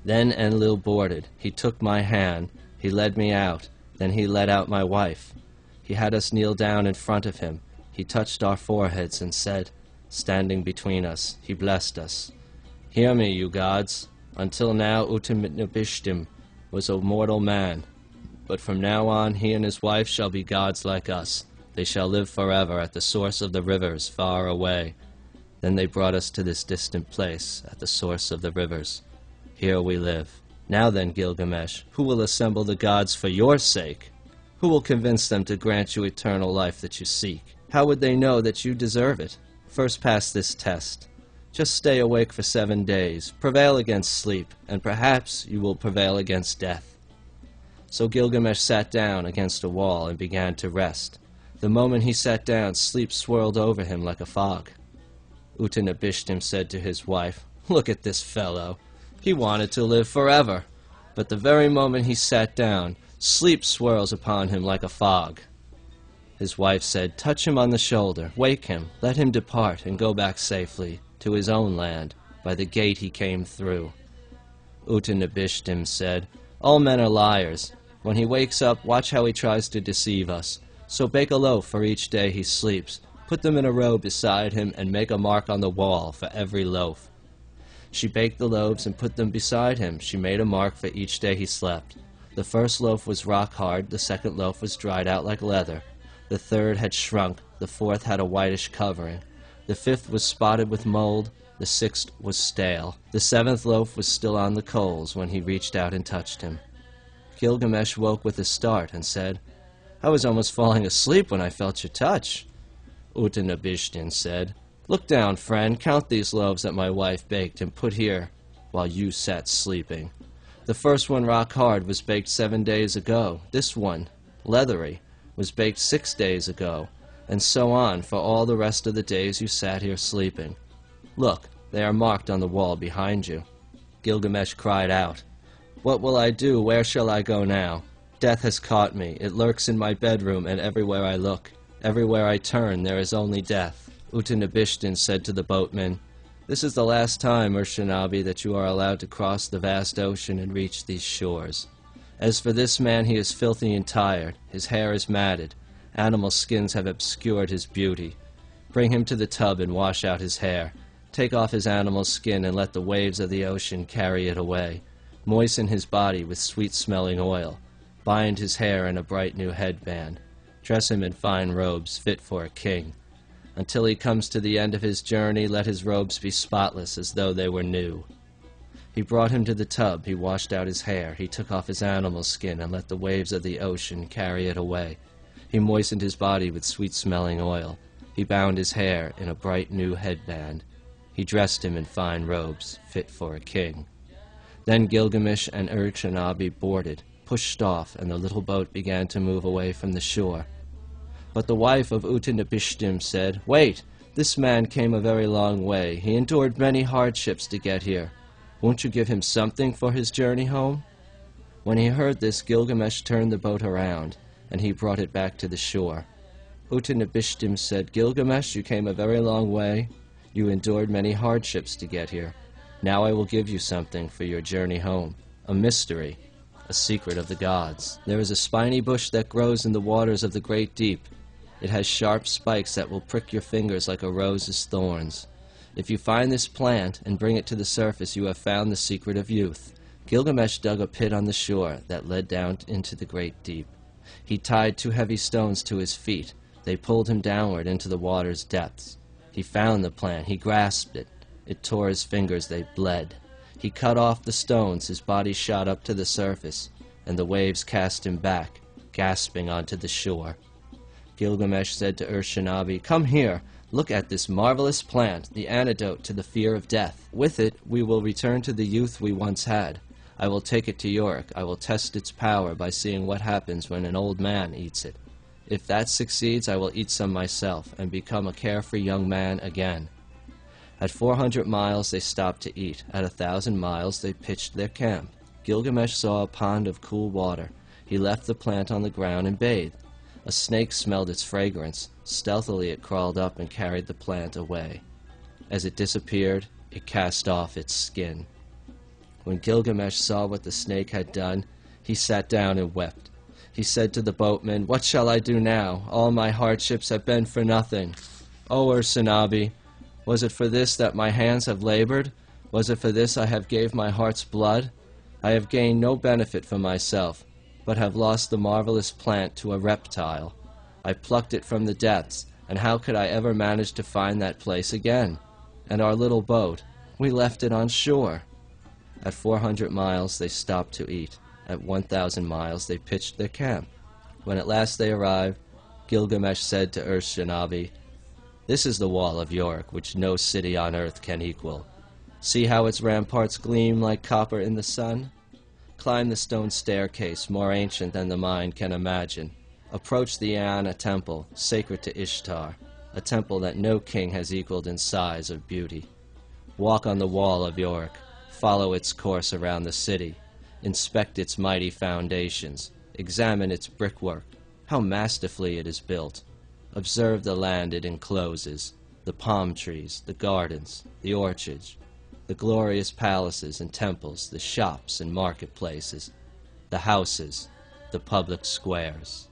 Then Enlil boarded. He took my hand. He led me out. Then he led out my wife. He had us kneel down in front of him. He touched our foreheads and said, standing between us, he blessed us. Hear me, you gods. Until now Utnapishtim was a mortal man. But from now on he and his wife shall be gods like us. They shall live forever at the source of the rivers far away. Then they brought us to this distant place, at the source of the rivers. Here we live. Now then, Gilgamesh, who will assemble the gods for your sake? Who will convince them to grant you eternal life that you seek? How would they know that you deserve it? First pass this test. Just stay awake for 7 days, prevail against sleep, and perhaps you will prevail against death. So Gilgamesh sat down against a wall and began to rest. The moment he sat down, sleep swirled over him like a fog. Utnapishtim said to his wife, "Look at this fellow. He wanted to live forever. But the very moment he sat down, sleep swirls upon him like a fog." His wife said, "Touch him on the shoulder, wake him, let him depart and go back safely to his own land, by the gate he came through." Utnapishtim said, "All men are liars. When he wakes up, watch how he tries to deceive us. So bake a loaf for each day he sleeps, put them in a row beside him, and make a mark on the wall for every loaf." She baked the loaves and put them beside him. She made a mark for each day he slept. The first loaf was rock hard, the second loaf was dried out like leather. The third had shrunk, the fourth had a whitish covering. The fifth was spotted with mold, the sixth was stale. The seventh loaf was still on the coals when he reached out and touched him. Gilgamesh woke with a start and said, "I was almost falling asleep when I felt your touch." Utnapishtim said, "Look down, friend, count these loaves that my wife baked and put here while you sat sleeping. The first one, rock hard, was baked 7 days ago. This one, leathery, was baked 6 days ago, and so on for all the rest of the days you sat here sleeping. Look, they are marked on the wall behind you." Gilgamesh cried out, "What will I do? Where shall I go now? Death has caught me. It lurks in my bedroom and everywhere I look. Everywhere I turn, there is only death." Utnapishtim said to the boatman, "This is the last time, Urshanabi, that you are allowed to cross the vast ocean and reach these shores. As for this man, he is filthy and tired. His hair is matted. Animal skins have obscured his beauty. Bring him to the tub and wash out his hair. Take off his animal skin and let the waves of the ocean carry it away. Moisten his body with sweet-smelling oil. Bind his hair in a bright new headband. Dress him in fine robes fit for a king. Until he comes to the end of his journey, let his robes be spotless as though they were new." He brought him to the tub. He washed out his hair. He took off his animal skin and let the waves of the ocean carry it away. He moistened his body with sweet-smelling oil. He bound his hair in a bright new headband. He dressed him in fine robes fit for a king. Then Gilgamesh and Urshanabi boarded, pushed off, and the little boat began to move away from the shore. But the wife of Utnapishtim said, "Wait! This man came a very long way. He endured many hardships to get here. Won't you give him something for his journey home?" When he heard this, Gilgamesh turned the boat around, and he brought it back to the shore. Utnapishtim said, "Gilgamesh, you came a very long way. You endured many hardships to get here. Now I will give you something for your journey home, a mystery, a secret of the gods. There is a spiny bush that grows in the waters of the great deep. It has sharp spikes that will prick your fingers like a rose's thorns. If you find this plant and bring it to the surface, you have found the secret of youth." Gilgamesh dug a pit on the shore that led down into the great deep. He tied 2 heavy stones to his feet. They pulled him downward into the water's depths. He found the plant. He grasped it. It tore his fingers. They bled. He cut off the stones. His body shot up to the surface, and the waves cast him back, gasping onto the shore. Gilgamesh said to Urshanabi, "Come here. Look at this marvelous plant, the antidote to the fear of death. With it, we will return to the youth we once had. I will take it to Yorick. I will test its power by seeing what happens when an old man eats it. If that succeeds, I will eat some myself and become a carefree young man again." At 400 miles, they stopped to eat. At 1,000 miles, they pitched their camp. Gilgamesh saw a pond of cool water. He left the plant on the ground and bathed. A snake smelled its fragrance. Stealthily it crawled up and carried the plant away. As it disappeared, it cast off its skin. When Gilgamesh saw what the snake had done, he sat down and wept. He said to the boatman, "What shall I do now? All my hardships have been for nothing. O Urshanabi, was it for this that my hands have labored? Was it for this I have gave my heart's blood? I have gained no benefit for myself, but have lost the marvelous plant to a reptile. I plucked it from the depths, and how could I ever manage to find that place again? And our little boat, we left it on shore." At 400 miles they stopped to eat. At 1,000 miles they pitched their camp. When at last they arrived, Gilgamesh said to Urshanabi, "This is the wall of Yorick, which no city on earth can equal. See how its ramparts gleam like copper in the sun? Climb the stone staircase, more ancient than the mind can imagine. Approach the Eanna temple, sacred to Ishtar, a temple that no king has equaled in size or beauty. Walk on the wall of Yorick, follow its course around the city, inspect its mighty foundations, examine its brickwork, how masterfully it is built. Observe the land it encloses, the palm trees, the gardens, the orchards, the glorious palaces and temples, the shops and marketplaces, the houses, the public squares."